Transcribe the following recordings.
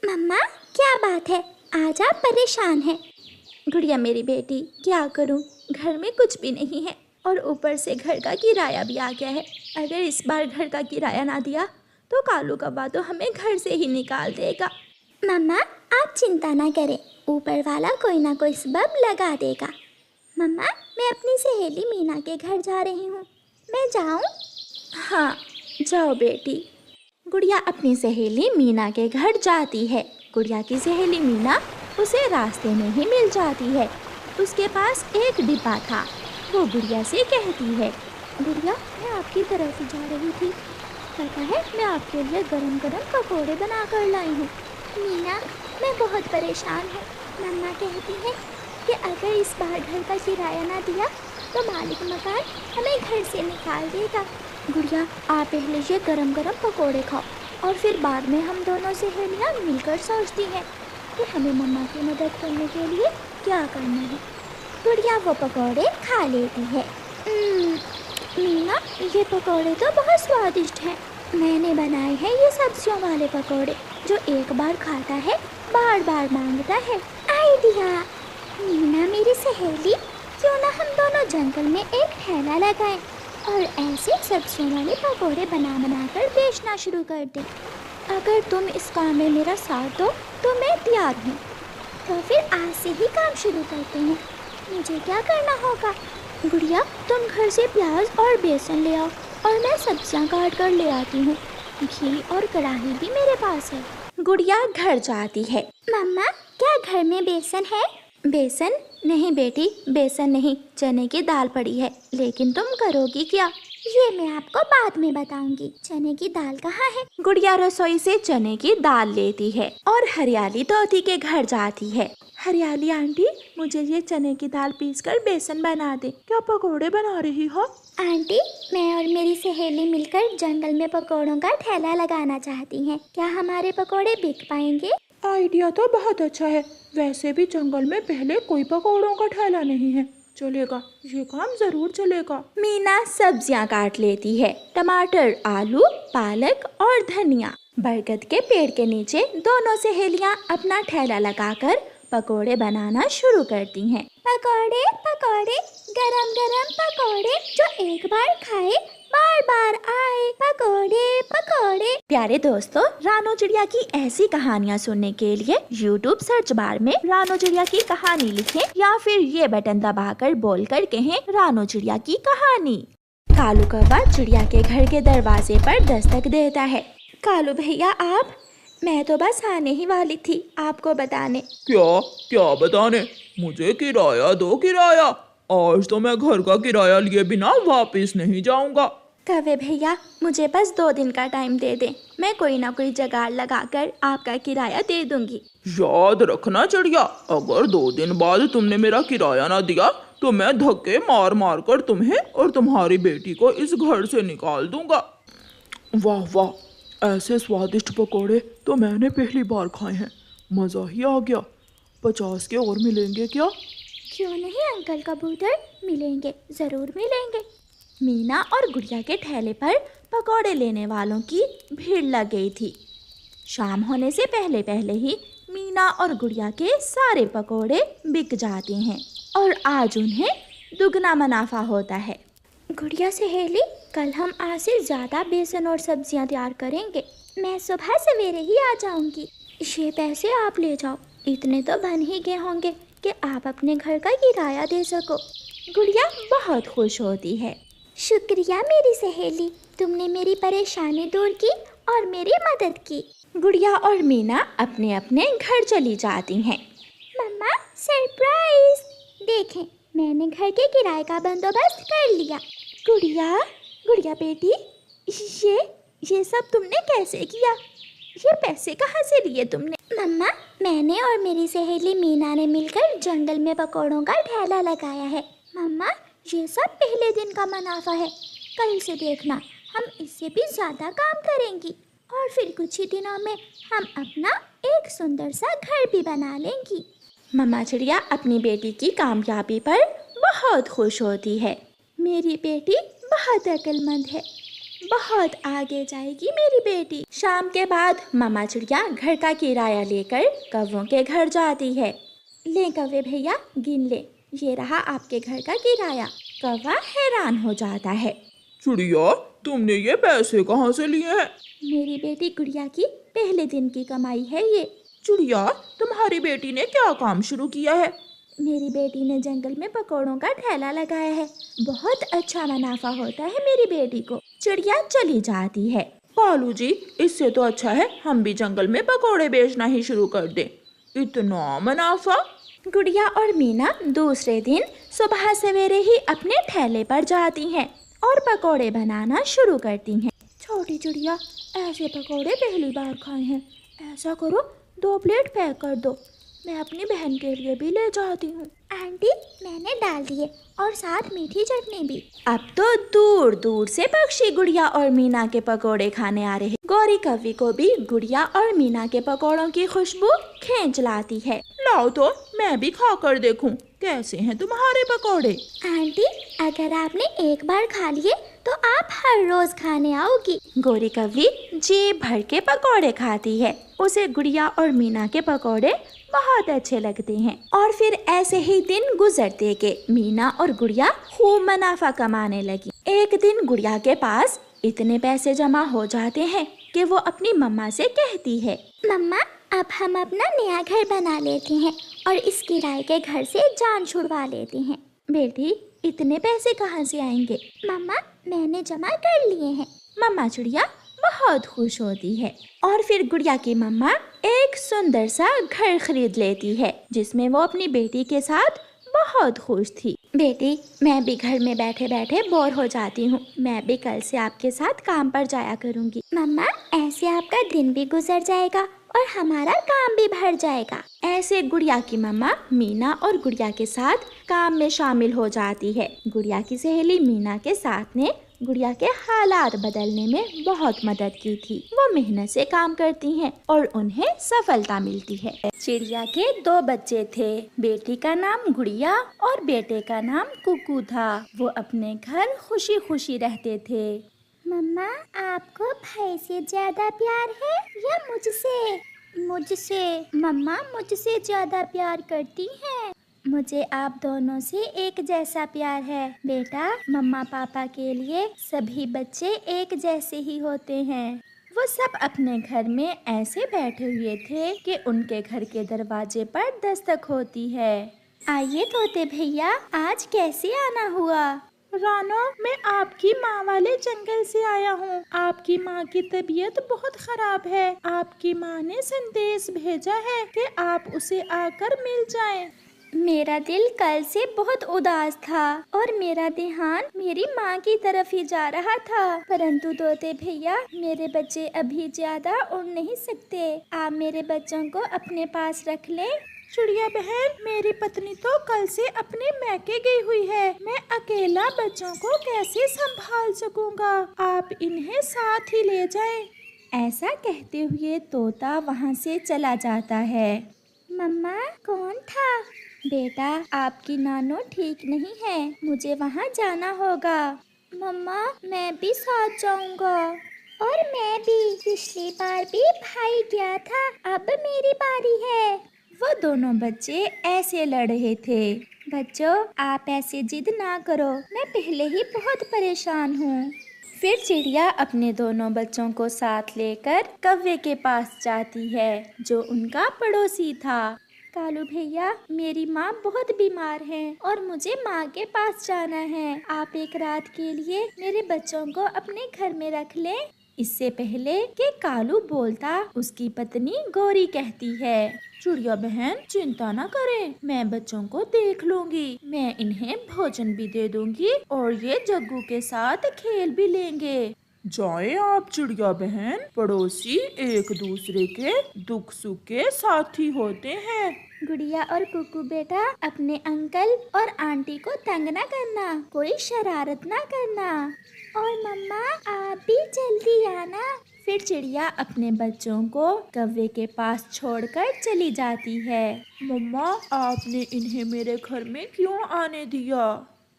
मम्मा क्या बात है, आज आप परेशान हैं। गुड़िया मेरी बेटी, क्या करूं, घर में कुछ भी नहीं है और ऊपर से घर का किराया भी आ गया है। अगर इस बार घर का किराया ना दिया तो कालू कौवा तो हमें घर से ही निकाल देगा। मम्मा आप चिंता ना करें, ऊपर वाला कोई ना कोई सबब लगा देगा। मम्मा मैं अपनी सहेली मीना के घर जा रही हूँ, मैं जाऊँ? हाँ जाओ बेटी। गुड़िया अपनी सहेली मीना के घर जाती है। गुड़िया की सहेली मीना उसे रास्ते में ही मिल जाती है। उसके पास एक डिब्बा था। वो गुड़िया से कहती है, गुड़िया मैं आपकी तरफ ही जा रही थी, पता है मैं आपके लिए गरम गरम पकौड़े बना कर लाई हूँ। मीना मैं बहुत परेशान हूँ। मम्मा कहती है कि अगर इस बार घर का किराया ना दिया तो मालिक मकान हमें घर से निकाल देगा। गुड़िया आप पहले ये गरम गरम पकौड़े खाओ और फिर बाद में हम दोनों सहेलियाँ मिलकर सोचती हैं कि हमें मम्मा की मदद करने के लिए क्या करना है। गुड़िया वो पकौड़े खा लेती है। मीना ये पकौड़े तो बहुत स्वादिष्ट हैं। मैंने बनाए हैं ये सब्जियों वाले पकौड़े, जो एक बार खाता है बार बार मांगता है। आइडिया। मीना मेरी सहेली, क्यों ना हम दोनों जंगल में एक ठेला लगाएं और ऐसे सब्जियों वाले पकौड़े बना कर बेचना शुरू कर दें। अगर तुम इस काम में मेरा साथ दो तो मैं तैयार हूँ। तो फिर आज से ही काम शुरू करते हैं। मुझे क्या करना होगा? गुड़िया तुम घर से प्याज और बेसन ले आओ और मैं सब्जियाँ काट कर ले आती हूँ। घी और कढ़ाई भी मेरे पास है। गुड़िया घर जाती है। मम्मा क्या घर में बेसन है? बेसन नहीं बेटी, बेसन नहीं, चने की दाल पड़ी है। लेकिन तुम करोगी क्या? ये मैं आपको बाद में बताऊंगी। चने की दाल कहाँ है? गुड़िया रसोई से चने की दाल लेती है और हरियाली तोती के घर जाती है। हरियाली आंटी मुझे ये चने की दाल पीसकर बेसन बना दे। क्या पकोड़े बना रही हो? आंटी मैं और मेरी सहेली मिलकर जंगल में पकोड़ों का ठेला लगाना चाहती हैं। क्या हमारे पकोड़े बिक पाएंगे? आइडिया तो बहुत अच्छा है। वैसे भी जंगल में पहले कोई पकौड़ों का ठेला नहीं है, चलेगा, ये काम जरूर चलेगा। मीना सब्जियां काट लेती है, टमाटर, आलू, पालक और धनिया। बरगद के पेड़ के नीचे दोनों सहेलियां अपना ठेला लगाकर पकोड़े बनाना शुरू करती हैं। पकोड़े पकोड़े, गरम गरम पकोड़े, जो एक बार खाए बार बार आए। पकोड़े पकोड़े। प्यारे दोस्तों, रानो चिड़िया की ऐसी कहानियाँ सुनने के लिए YouTube सर्च बार में रानो चिड़िया की कहानी लिखें या फिर ये बटन दबाकर बोलकर कहें रानो चिड़िया की कहानी। कालू कौवा चिड़िया के घर के दरवाजे पर दस्तक देता है। कालू भैया आप? मैं तो बस आने ही वाली थी आपको बताने। क्या क्या बताने? मुझे किराया दो, किराया। आज तो मैं घर का किराया लिए बिना वापस नहीं जाऊंगा। कौवे भैया मुझे बस 2 दिन का टाइम दे दें, मैं कोई ना कोई जुगाड़ लगाकर आपका किराया दे दूंगी। याद रखना चिड़िया, अगर 2 दिन बाद तुमने मेरा किराया ना दिया तो मैं धक्के मार मार कर तुम्हें और तुम्हारी बेटी को इस घर से निकाल दूंगा। वाह वाह, ऐसे स्वादिष्ट पकोड़े तो मैंने पहली बार खाए हैं, मज़ा ही आ गया। 50 के और मिलेंगे क्या? क्यों नहीं अंकल कबूतर, मिलेंगे, जरूर मिलेंगे। मीना और गुड़िया के ठेले पर पकौड़े लेने वालों की भीड़ लग गई थी। शाम होने से पहले पहले ही मीना और गुड़िया के सारे पकौड़े बिक जाते हैं और आज उन्हें दुगना मुनाफा होता है। गुड़िया सहेली, कल हम आज से ज़्यादा बेसन और सब्जियां तैयार करेंगे। मैं सुबह सवेरे ही आ जाऊंगी। ये पैसे आप ले जाओ, इतने तो बन ही गए होंगे कि आप अपने घर का किराया दे सको। गुड़िया बहुत खुश होती है। शुक्रिया मेरी सहेली, तुमने मेरी परेशानी दूर की और मेरी मदद की। गुड़िया और मीना अपने अपने घर चली जाती हैं। मम्मा सरप्राइज, देखें मैंने घर के किराए का बंदोबस्त कर लिया। गुड़िया गुड़िया बेटी, ये सब तुमने कैसे किया? ये पैसे कहाँ से लिए तुमने? मम्मा मैंने और मेरी सहेली मीना ने मिलकर जंगल में पकौड़ों का ठेला लगाया है। मम्मा ये सब पहले दिन का मुनाफा है, कल से देखना हम इससे भी ज़्यादा काम करेंगी और फिर कुछ ही दिनों में हम अपना एक सुंदर सा घर भी बना लेंगी। मम्मा चिड़िया अपनी बेटी की कामयाबी पर बहुत खुश होती है। मेरी बेटी बहुत अक्लमंद है, बहुत आगे जाएगी मेरी बेटी। शाम के बाद मम्मा चिड़िया घर का किराया लेकर कौवों के घर जाती है। ले कौवे भैया, गिन ले, ये रहा आपके घर का किराया। कौवा हैरान हो जाता है। चिड़िया, तुमने ये पैसे कहाँ से लिए हैं? मेरी बेटी गुड़िया की पहले दिन की कमाई है ये। चिड़िया, तुम्हारी बेटी ने क्या काम शुरू किया है? मेरी बेटी ने जंगल में पकौड़ों का ठेला लगाया है। बहुत अच्छा मुनाफा होता है मेरी बेटी को। चिड़िया चली जाती है। कालू जी, इससे तो अच्छा है हम भी जंगल में पकौड़े बेचना ही शुरू कर दें। इतना मुनाफा। गुड़िया और मीना दूसरे दिन सुबह सवेरे ही अपने ठेले पर जाती हैं और पकौड़े बनाना शुरू करती हैं। छोटी चिड़िया, ऐसे पकौड़े पहली बार खाए हैं। ऐसा करो, 2 प्लेट पैक कर दो, मैं अपनी बहन के लिए भी ले जाती हूँ। आंटी, मैंने डाल दिए और साथ मीठी चटनी भी। अब तो दूर दूर से पक्षी गुड़िया और मीना के पकोड़े खाने आ रहे हैं। गौरी कौवी को भी गुड़िया और मीना के पकोड़ों की खुशबू खींच लाती है। लाओ तो मैं भी खा कर देखूं कैसे हैं तुम्हारे पकोड़े। आंटी, अगर आपने एक बार खा लिए तो आप हर रोज खाने आओगी। गौरी कौवी जी भर के पकोड़े खाती है। उसे गुड़िया और मीना के पकोड़े बहुत अच्छे लगते हैं। और फिर ऐसे ही दिन गुजरते के मीना और गुड़िया खूब मुनाफा कमाने लगी। एक दिन गुड़िया के पास इतने पैसे जमा हो जाते हैं कि वो अपनी मम्मा से कहती है, मम्मा, अब हम अपना नया घर बना लेते हैं और इस किराए के घर से जान छुड़वा लेते हैं। बेटी, इतने पैसे कहाँ से आएंगे? मम्मा, मैंने जमा कर लिए हैं। मम्मा चिड़िया बहुत खुश होती है और फिर गुड़िया की मम्मा एक सुंदर सा घर खरीद लेती है जिसमें वो अपनी बेटी के साथ बहुत खुश थी। बेटी, मैं भी घर में बैठे बैठे बोर हो जाती हूँ। मैं भी कल से आपके साथ काम पर जाया करूँगी। मम्मा, ऐसे आपका दिन भी गुजर जाएगा और हमारा काम भी भर जाएगा। ऐसे गुड़िया की मम्मा मीना और गुड़िया के साथ काम में शामिल हो जाती है। गुड़िया की सहेली मीना के साथ ने गुड़िया के हालात बदलने में बहुत मदद की थी। वो मेहनत से काम करती हैं और उन्हें सफलता मिलती है। चिड़िया के 2 बच्चे थे। बेटी का नाम गुड़िया और बेटे का नाम कुकू था। वो अपने घर खुशी खुशी रहते थे। मम्मा, आपको भाई से ज्यादा प्यार है या मुझसे? मुझसे। मम्मा मुझसे ज्यादा प्यार करती हैं। मुझे आप दोनों से एक जैसा प्यार है। बेटा, मम्मा पापा के लिए सभी बच्चे एक जैसे ही होते हैं। वो सब अपने घर में ऐसे बैठे हुए थे कि उनके घर के दरवाजे पर दस्तक होती है। आइए तोते भैया, आज कैसे आना हुआ? रानो, मैं आपकी माँ वाले जंगल से आया हूँ। आपकी माँ की तबीयत बहुत खराब है। आपकी माँ ने संदेश भेजा है कि आप उसे आकर मिल जाएं। मेरा दिल कल से बहुत उदास था और मेरा ध्यान मेरी माँ की तरफ ही जा रहा था। परंतु तोते भैया, मेरे बच्चे अभी ज्यादा उड़ नहीं सकते। आप मेरे बच्चों को अपने पास रख लें। चिड़िया बहन, मेरी पत्नी तो कल से अपने मैके गई हुई है। मैं अकेला बच्चों को कैसे संभाल सकूंगा? आप इन्हें साथ ही ले जाएं। ऐसा कहते हुए तोता वहाँ से चला जाता है। मम्मा, कौन था? बेटा, आपकी नानो ठीक नहीं है, मुझे वहाँ जाना होगा। मम्मा, मैं भी साथ जाऊंगा। और मैं भी। पिछली बार भी भाई गया था, अब मेरी बारी है। वो दोनों बच्चे ऐसे लड़ रहे थे। बच्चों, आप ऐसे जिद ना करो, मैं पहले ही बहुत परेशान हूँ। फिर चिड़िया अपने दोनों बच्चों को साथ लेकर कौवे के पास जाती है जो उनका पड़ोसी था। कालू भैया, मेरी माँ बहुत बीमार है और मुझे माँ के पास जाना है। आप एक रात के लिए मेरे बच्चों को अपने घर में रख लें। इससे पहले कि कालू बोलता, उसकी पत्नी गौरी कहती है, चिड़िया बहन, चिंता न करें, मैं बच्चों को देख लूंगी। मैं इन्हें भोजन भी दे दूंगी और ये जग्गू के साथ खेल भी लेंगे। जाए आप चिड़िया बहन, पड़ोसी एक दूसरे के दुख सुख के साथी होते हैं। गुड़िया और कुकू बेटा, अपने अंकल और आंटी को तंग ना करना, कोई शरारत ना करना। और मम्मा, आप भी जल्दी आना। फिर चिड़िया अपने बच्चों को कौवे के पास छोड़कर चली जाती है। मम्मा, आपने इन्हें मेरे घर में क्यों आने दिया?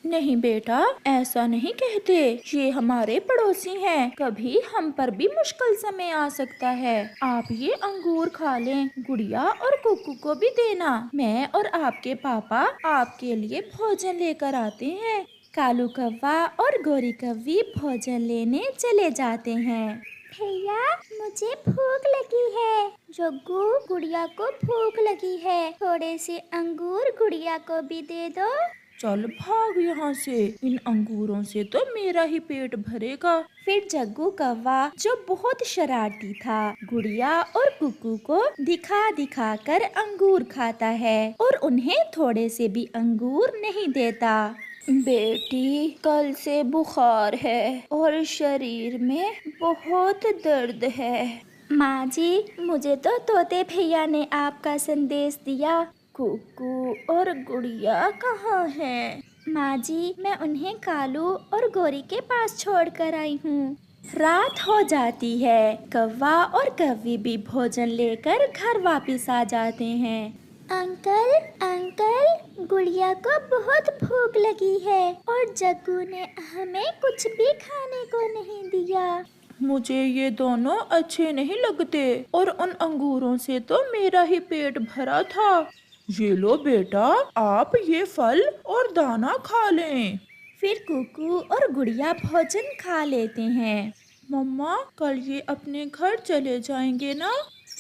नहीं बेटा, ऐसा नहीं कहते। ये हमारे पड़ोसी हैं, कभी हम पर भी मुश्किल समय आ सकता है। आप ये अंगूर खा लें, गुड़िया और कुकू को भी देना। मैं और आपके पापा आपके लिए भोजन लेकर आते हैं। कालू कौवा और गोरी कौवी भोजन लेने चले जाते हैं। भैया, मुझे भूख लगी है। जग्गू, गुड़िया को भूख लगी है, थोड़े से अंगूर गुड़िया को भी दे दो। चल भाग यहाँ से, इन अंगूरों से तो मेरा ही पेट भरेगा। फिर जग्गू कौवा, जो बहुत शरारती था, गुड़िया और कुकू को दिखा दिखा कर अंगूर खाता है और उन्हें थोड़े से भी अंगूर नहीं देता। बेटी, कल से बुखार है और शरीर में बहुत दर्द है। माँ जी, मुझे तो तोते भैया ने आपका संदेश दिया। कुकू और गुड़िया कहाँ हैं? माँ जी, मैं उन्हें कालू और गोरी के पास छोड़ कर आई हूँ। रात हो जाती है। कौवा और कौवी भी भोजन लेकर घर वापस आ जाते हैं। अंकल, अंकल, गुड़िया को बहुत भूख लगी है और जग्गू ने हमें कुछ भी खाने को नहीं दिया। मुझे ये दोनों अच्छे नहीं लगते और उन अंगूरों से तो मेरा ही पेट भरा था। ये लो बेटा, आप ये फल और दाना खा लें। फिर कुकू और गुड़िया भोजन खा लेते हैं। मम्मा, कल ये अपने घर चले जाएंगे ना?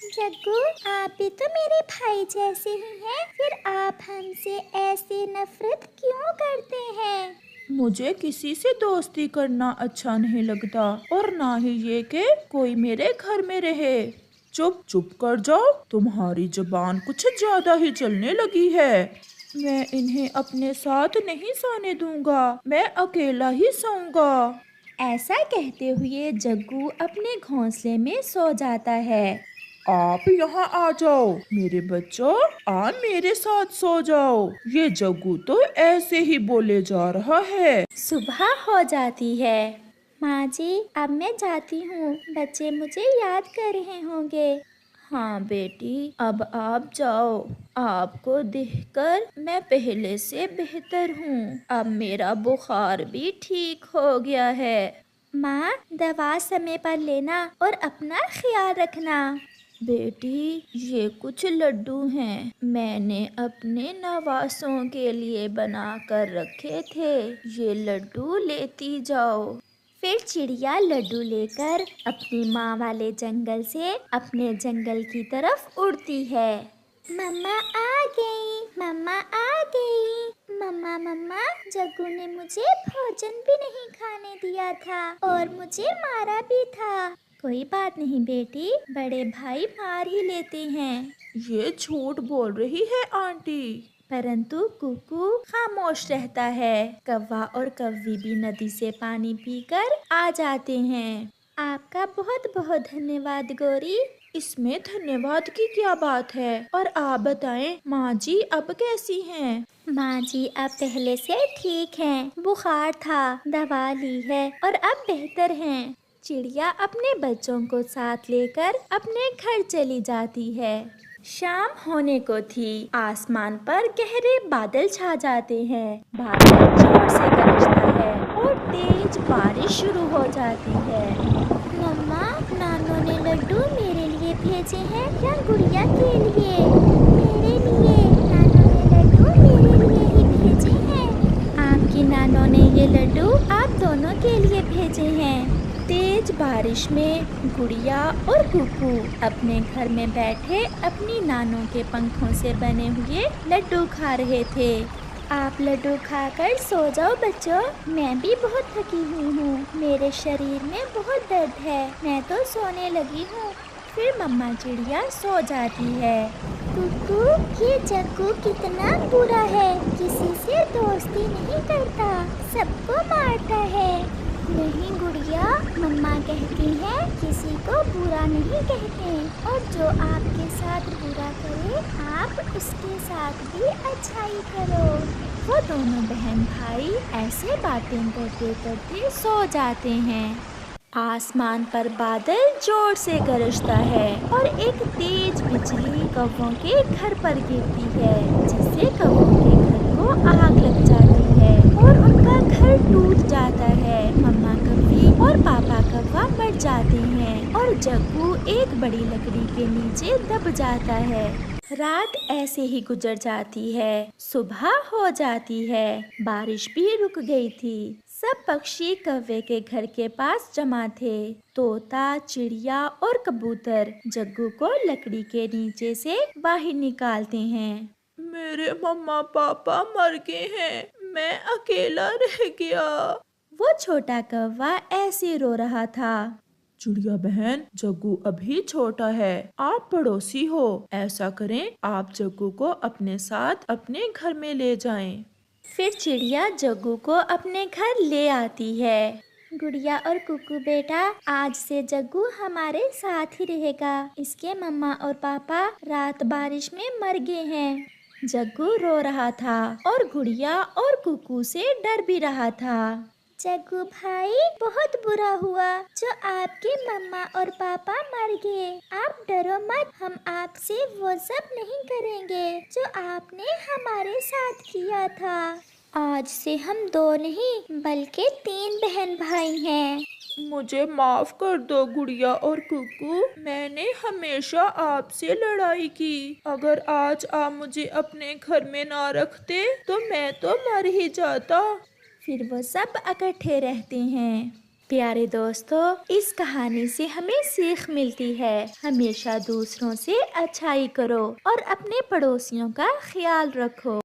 जग्गू, आप भी तो मेरे भाई जैसे ही हैं, फिर आप हमसे ऐसे नफरत क्यों करते हैं? मुझे किसी से दोस्ती करना अच्छा नहीं लगता और ना ही ये कि कोई मेरे घर में रहे। चुप चुप कर जाओ, तुम्हारी जुबान कुछ ज्यादा ही चलने लगी है। मैं इन्हें अपने साथ नहीं सोने दूंगा, मैं अकेला ही सोऊंगा। ऐसा कहते हुए जग्गू अपने घोंसले में सो जाता है। आप यहाँ आ जाओ मेरे बच्चों, आ मेरे साथ सो जाओ। ये जग्गू तो ऐसे ही बोले जा रहा है। सुबह हो जाती है। माँ जी, अब मैं जाती हूँ, बच्चे मुझे याद कर रहे होंगे। हाँ बेटी, अब आप जाओ। आपको देखकर मैं पहले से बेहतर हूँ। अब मेरा बुखार भी ठीक हो गया है। माँ, दवा समय पर लेना और अपना ख्याल रखना। बेटी, ये कुछ लड्डू हैं, मैंने अपने नवासों के लिए बना कर रखे थे। ये लड्डू लेती जाओ। फिर चिड़िया लड्डू लेकर अपनी माँ वाले जंगल से अपने जंगल की तरफ उड़ती है। मम्मा आ गई, मम्मा आ गई। मम्मा, मम्मा, जग्गू ने मुझे भोजन भी नहीं खाने दिया था और मुझे मारा भी था। कोई बात नहीं बेटी, बड़े भाई मार ही लेते हैं। ये झूठ बोल रही है आंटी। परंतु कुकू खामोश रहता है। कौवा और कौवी भी नदी से पानी पीकर आ जाते हैं। आपका बहुत बहुत धन्यवाद गोरी। इसमें धन्यवाद की क्या बात है? और आप बताएं, माँ जी अब कैसी हैं? माँ जी अब पहले से ठीक हैं। बुखार था, दवा ली है और अब बेहतर हैं। चिड़िया अपने बच्चों को साथ लेकर अपने घर चली जाती है। शाम होने को थी। आसमान पर गहरे बादल छा जाते हैं। बादल जोर से गरजता है और तेज बारिश शुरू हो जाती है। मम्मा, नानो ने लड्डू मेरे लिए भेजे हैं या गुड़िया के लिए? मेरे लिए। नानो ने लड्डू मेरे लिए ही भेजे हैं। आपकी नानो ने ये लड्डू आप दोनों के लिए भेजे हैं। तेज बारिश में गुड़िया और कुकू अपने घर में बैठे अपनी नानों के पंखों से बने हुए लड्डू खा रहे थे। आप लड्डू खाकर सो जाओ बच्चों, मैं भी बहुत थकी हुई हूँ। मेरे शरीर में बहुत दर्द है, मैं तो सोने लगी हूँ। फिर मम्मा चिड़िया सो जाती है। कुकू, ये जग्गू कितना बुरा है, किसी से दोस्ती नहीं करता, सबको मारता है। नहीं गुड़िया, मम्मा कहती हैं किसी को बुरा नहीं कहते और जो आपके साथ बुरा करे आप उसके साथ भी अच्छाई करो। वो दोनों बहन भाई ऐसे बातें करते करते सो जाते हैं। आसमान पर बादल जोर से गरजता है और एक तेज बिजली कौवों के घर पर गिरती है, जिससे कौवों के घर को आग लग जाती है और घर टूट जाता है। मम्मा कौवी और पापा कौवा मर जाते हैं और जग्गू एक बड़ी लकड़ी के नीचे दब जाता है। रात ऐसे ही गुजर जाती है। सुबह हो जाती है। बारिश भी रुक गई थी। सब पक्षी कौवे के घर के पास जमा थे। तोता, चिड़िया और कबूतर जग्गू को लकड़ी के नीचे से बाहर निकालते हैं। मेरे मम्मा पापा मर गए हैं, मैं अकेला रह गया। वो छोटा कौवा ऐसे रो रहा था। चिड़िया बहन, जग्गू अभी छोटा है, आप पड़ोसी हो, ऐसा करें आप जग्गू को अपने साथ अपने घर में ले जाएं। फिर चिड़िया जग्गू को अपने घर ले आती है। गुड़िया और कुकू बेटा, आज से जग्गू हमारे साथ ही रहेगा। इसके मम्मा और पापा रात बारिश में मर गए हैं। जग्गू रो रहा था और गुड़िया और कुकू से डर भी रहा था। जग्गू भाई, बहुत बुरा हुआ जो आपके मम्मा और पापा मर गए। आप डरो मत, हम आपसे वो सब नहीं करेंगे जो आपने हमारे साथ किया था। आज से हम 2 नहीं बल्कि 3 बहन भाई हैं। मुझे माफ कर दो गुड़िया और कुकू, मैंने हमेशा आपसे लड़ाई की। अगर आज आप मुझे अपने घर में ना रखते तो मैं तो मर ही जाता। फिर वो सब इकट्ठे रहते हैं। प्यारे दोस्तों, इस कहानी से हमें सीख मिलती है, हमेशा दूसरों से अच्छाई करो और अपने पड़ोसियों का ख्याल रखो।